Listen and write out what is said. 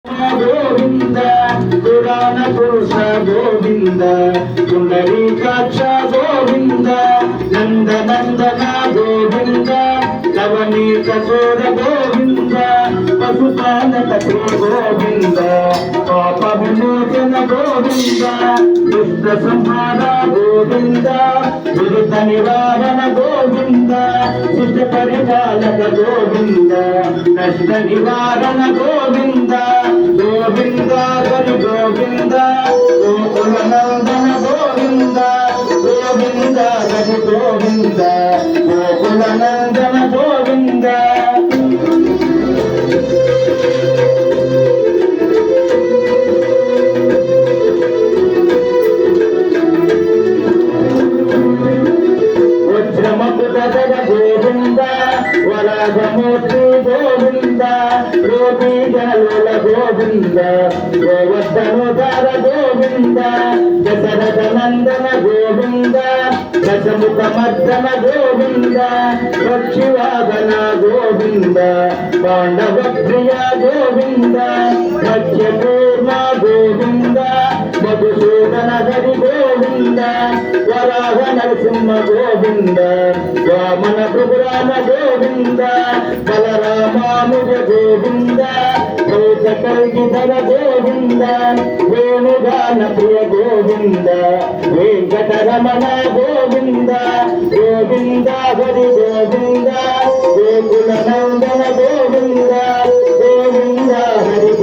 गोविंद पुराण पुरुष गोविंद पुंडरीकाक्ष गोविंद नंद नंदन गोविंद लवनीत चोर गोविंद पशुपालक गोविंद पाप विमोचन गोविंद दुष्ट संहार गोविंद दुरित निवारण गोविंद शिष्ट परिपालक गोविंद नष्ट निवारण गोविंद गोविंद हरि गोविंद गोकुल नंदन गोविंद गोविंद हरि गोविंद गोकुल नंदन गोविंद वज्रमकुटधर गोविंद वरागमूर्ति गोविंद रोगी जनलोल गोविंद गोवर्धनोदार गोविंद दशरथ नंदन गोविंद दशमुख मर्दन गोविंद पक्षिवाहन गोविंद पांडव प्रिय गोविंद मत्स्यकूर्म गोविंद मधुसूदन हरि गोविंद वराह नरसिंह गोविंद वामन प्रभुराम गोविंद बलरामानुज गोविंद कल्गिधर गोविंद वेणुगान प्रिय गोविंद वेंकटरमण गोविंद गोविंद हरि गोविंद गोकुल नंदन गोविंद गोविंद हरि